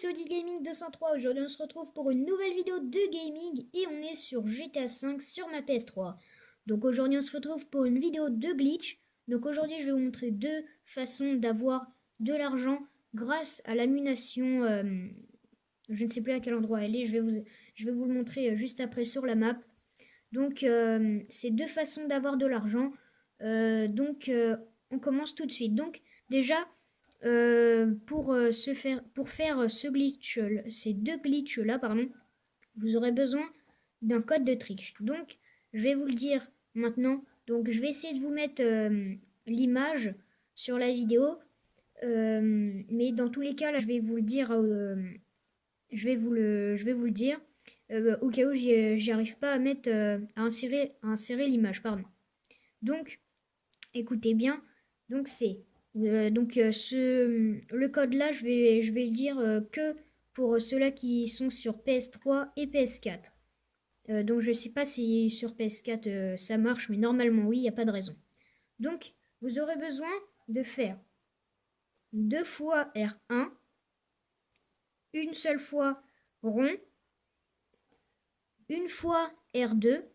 c'est Audi Gaming 203. Aujourd'hui, on se retrouve pour une nouvelle vidéo de gaming et on est sur GTA 5 sur ma PS3. Donc aujourd'hui, on se retrouve pour une vidéo de glitch. Donc aujourd'hui, je vais vous montrer deux façons d'avoir de l'argent grâce à l'ammunition. Je ne sais plus à quel endroit elle est. Je vais vous le montrer juste après sur la map. Donc, c'est deux façons d'avoir de l'argent. On commence tout de suite. Donc, déjà, pour faire ces deux glitches là, pardon, vous aurez besoin d'un code de trick. Donc, je vais vous le dire maintenant. Donc, je vais essayer de vous mettre l'image sur la vidéo, mais dans tous les cas, là, je vais vous le dire. Je vais vous le dire au cas où j'y arrive pas à mettre à insérer l'image, pardon. Donc, écoutez bien. Donc le code là, je vais le dire que pour ceux-là qui sont sur PS3 et PS4. Donc je sais pas si sur PS4 ça marche, mais normalement oui, il n'y a pas de raison. Donc vous aurez besoin de faire 2 fois R1, une seule fois rond, une fois R2,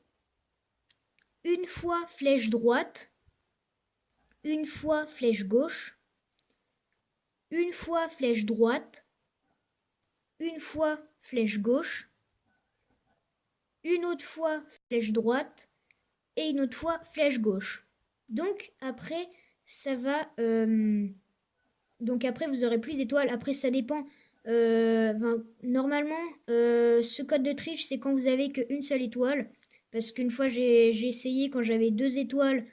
une fois flèche droite, une fois flèche gauche, une fois flèche droite, une fois flèche gauche, une autre fois flèche droite et une autre fois flèche gauche. Donc après, ça va... donc après, vous aurez plus d'étoiles. Après, ça dépend. Normalement, ce code de triche, c'est quand vous avez qu'une seule étoile. Parce qu'une fois, j'ai essayé quand j'avais 2 étoiles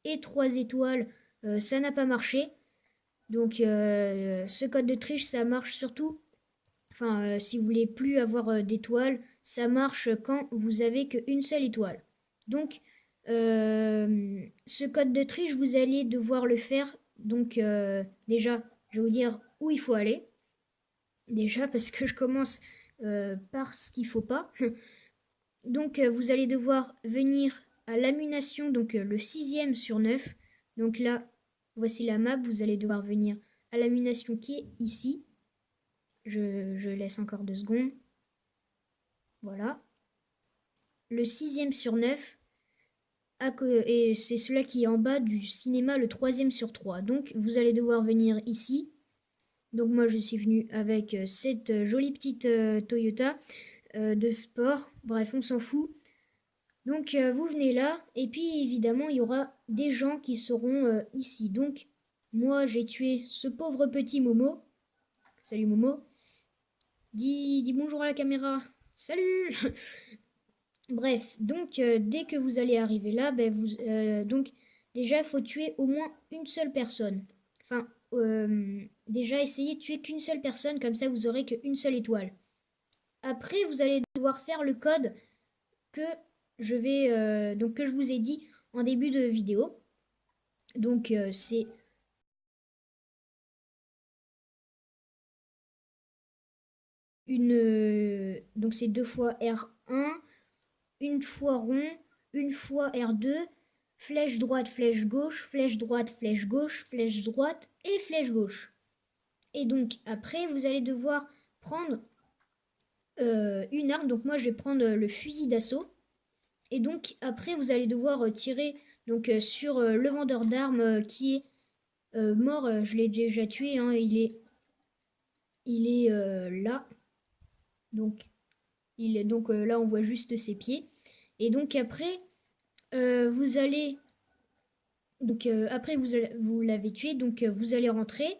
et 3 étoiles, ça n'a pas marché. Donc, ce code de triche, ça marche surtout. Enfin, si vous voulez plus avoir d'étoiles, ça marche quand vous avez qu'une seule étoile. Donc, ce code de triche, vous allez devoir le faire. Donc, déjà, je vais vous dire où il faut aller. Déjà, parce que je commence par ce qu'il ne faut pas. Donc, vous allez devoir venir à l'ammunition, donc le 6e sur 9. Donc là, voici la map. Vous allez devoir venir à l'ammunition qui est ici. Je laisse encore 2 secondes. Voilà. Le 6e sur 9. Et c'est celui qui est en bas du cinéma, le 3e sur 3. Donc, vous allez devoir venir ici. Donc, moi, je suis venu avec cette jolie petite Toyota de sport. Bref, on s'en fout. Donc, vous venez là. Et puis, évidemment, il y aura des gens qui seront ici. Donc, moi, j'ai tué ce pauvre petit Momo. Salut, Momo. Dis bonjour à la caméra. Salut. Bref, donc dès que vous allez arriver là, donc déjà il faut tuer au moins une seule personne. Enfin, déjà essayez de tuer qu'une seule personne, comme ça vous aurez qu'une seule étoile. Après, vous allez devoir faire le code que que je vous ai dit en début de vidéo. Donc c'est donc c'est 2 fois R1, une fois rond, une fois R2, flèche droite, flèche gauche, flèche droite, flèche gauche, flèche droite et flèche gauche. Et donc après, vous allez devoir prendre une arme. Donc moi, je vais prendre le fusil d'assaut. Et donc après, vous allez devoir tirer sur le vendeur d'armes qui est mort. Je l'ai déjà tué. Hein, il est là. Donc, là, on voit juste ses pieds. Et donc après, vous allez... Donc après, vous l'avez tué. Donc vous allez rentrer.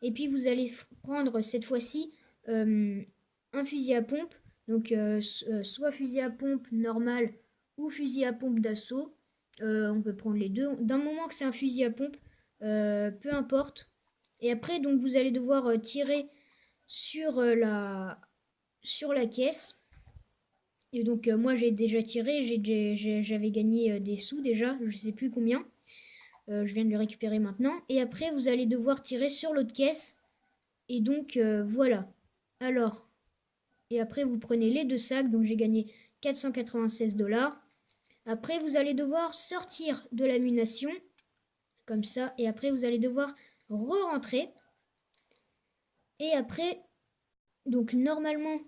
Et puis vous allez prendre cette fois-ci un fusil à pompe. Donc soit fusil à pompe normal ou fusil à pompe d'assaut. On peut prendre les deux. D'un moment que c'est un fusil à pompe, peu importe. Et après, donc vous allez devoir tirer sur la caisse. Et donc moi j'ai déjà tiré, j'avais gagné des sous déjà, je sais plus combien. Je viens de le récupérer maintenant. Et après vous allez devoir tirer sur l'autre caisse. Et donc voilà. Alors, et après vous prenez les 2 sacs, donc j'ai gagné 496 $. Après vous allez devoir sortir de l'ammunition, comme ça. Et après vous allez devoir re-rentrer. Et après Donc normalement,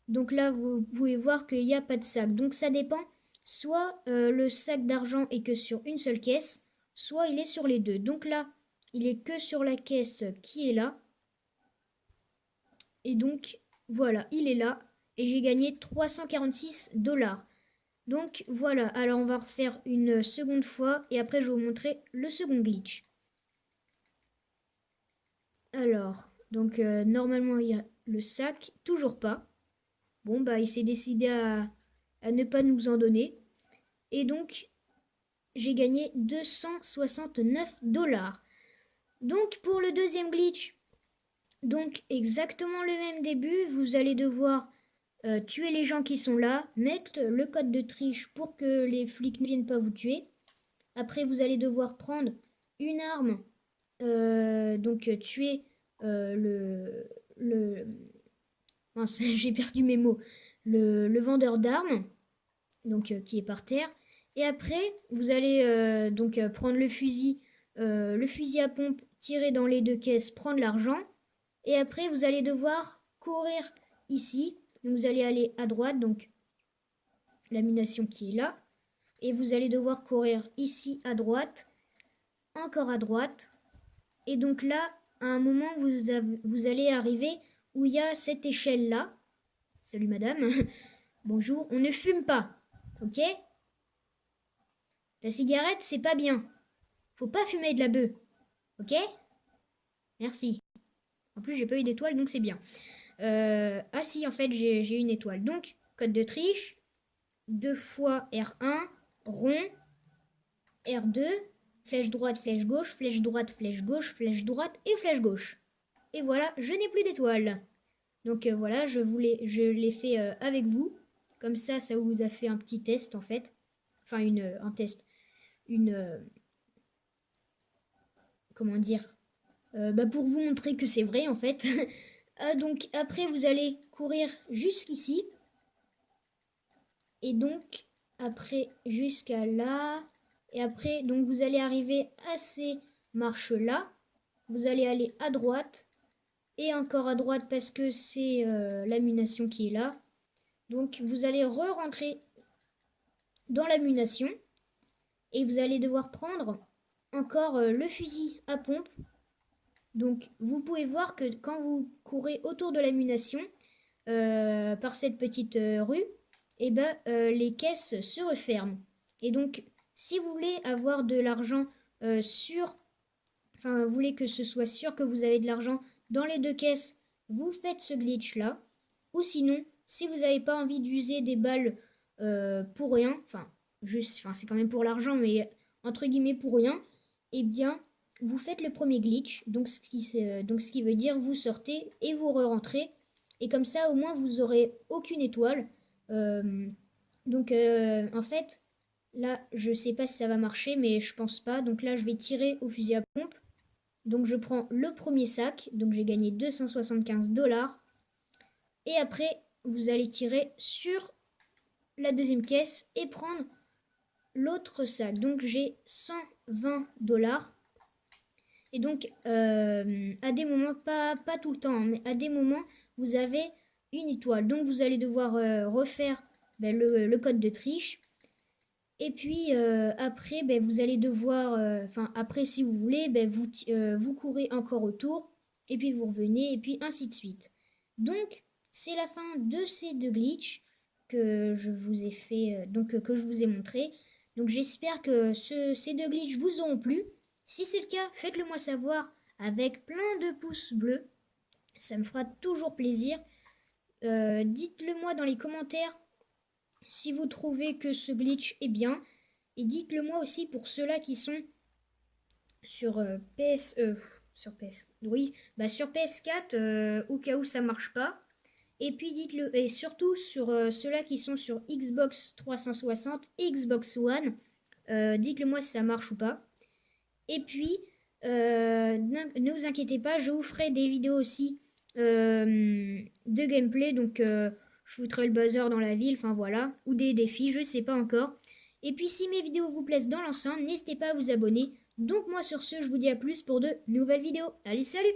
donc là vous pouvez voir qu'il n'y a pas de sac. Donc ça dépend. Soit le sac d'argent est que sur une seule caisse, soit il est sur les deux. Donc là, il est que sur la caisse qui est là. Et donc voilà, il est là. Et j'ai gagné 346 $. Donc voilà, alors on va refaire une seconde fois et après je vais vous montrer le second glitch. Alors, donc normalement il y a le sac, toujours pas. Bon bah il s'est décidé à ne pas nous en donner. Et donc j'ai gagné 269 $. Donc pour le deuxième glitch, donc exactement le même début, vous allez devoir tuer les gens qui sont là, mettre le code de triche pour que les flics ne viennent pas vous tuer. Après, vous allez devoir prendre une arme, donc tuer le mince, j'ai perdu mes mots, le vendeur d'armes, donc qui est par terre. Et après, vous allez donc prendre le fusil à pompe, tirer dans les deux caisses, prendre l'argent. Et après, vous allez devoir courir ici. Donc, vous allez aller à droite, donc la munition qui est là. Et vous allez devoir courir ici à droite, encore à droite. Et donc là, à un moment, vous allez arriver où il y a cette échelle-là. Salut madame. Bonjour. On ne fume pas. Ok? La cigarette, c'est pas bien. Faut pas fumer de la bœuf. Ok? Merci. En plus, j'ai pas eu d'étoile, donc c'est bien. Ah si, en fait, j'ai une étoile. Donc, code de triche. 2 fois R1, rond, R2, flèche droite, flèche gauche, flèche droite, flèche gauche, flèche droite et flèche gauche. Et voilà, je n'ai plus d'étoile. Donc voilà, je l'ai fait avec vous. Comme ça vous a fait un petit test en fait. Enfin, un test. Comment dire pour vous montrer que c'est vrai en fait. Donc après, vous allez courir jusqu'ici. Et donc, après, jusqu'à là. Et après, donc vous allez arriver à ces marches-là. Vous allez aller à droite. Et encore à droite parce que c'est la munition qui est là. Donc, vous allez re-rentrer dans la munition. Et vous allez devoir prendre encore le fusil à pompe. Donc, vous pouvez voir que quand vous courez autour de la munition, par cette petite rue, et les caisses se referment. Et donc, si vous voulez avoir de l'argent vous voulez que ce soit sûr que vous avez de l'argent dans les deux caisses, vous faites ce glitch là. Ou sinon, si vous n'avez pas envie d'user des balles pour rien, c'est quand même pour l'argent, mais entre guillemets pour rien, eh bien, vous faites le premier glitch, donc ce qui veut dire vous sortez et vous re-rentrez. Et comme ça, au moins, vous aurez aucune étoile. En fait, là, je sais pas si ça va marcher, mais je pense pas. Donc là, je vais tirer au fusil à pompe. Donc je prends le premier sac. Donc j'ai gagné 275 $. Et après, vous allez tirer sur la deuxième caisse et prendre l'autre sac. Donc j'ai 120 $. Et donc, à des moments, pas tout le temps, mais à des moments, vous avez une étoile. Donc, vous allez devoir refaire le code de triche. Et puis, après, vous allez devoir, après, si vous voulez, vous courez encore autour. Et puis, vous revenez, et puis ainsi de suite. Donc, c'est la fin de ces deux glitches que je vous ai fait, que je vous ai montré. Donc, j'espère que ces deux glitches vous auront plu. Si c'est le cas, faites-le moi savoir avec plein de pouces bleus. Ça me fera toujours plaisir. Dites-le moi dans les commentaires si vous trouvez que ce glitch est bien. Et dites-le moi aussi pour ceux-là qui sont sur sur PS. Oui, sur PS4 au cas où ça marche pas. Et puis dites-le, et surtout sur ceux-là qui sont sur Xbox 360 et Xbox One. Dites-le moi si ça marche ou pas. Et puis, ne vous inquiétez pas, je vous ferai des vidéos aussi de gameplay. Donc, je foutrai le buzzer dans la ville, enfin voilà, ou des défis, je sais pas encore. Et puis, si mes vidéos vous plaisent dans l'ensemble, n'hésitez pas à vous abonner. Donc, moi, sur ce, je vous dis à plus pour de nouvelles vidéos. Allez, salut!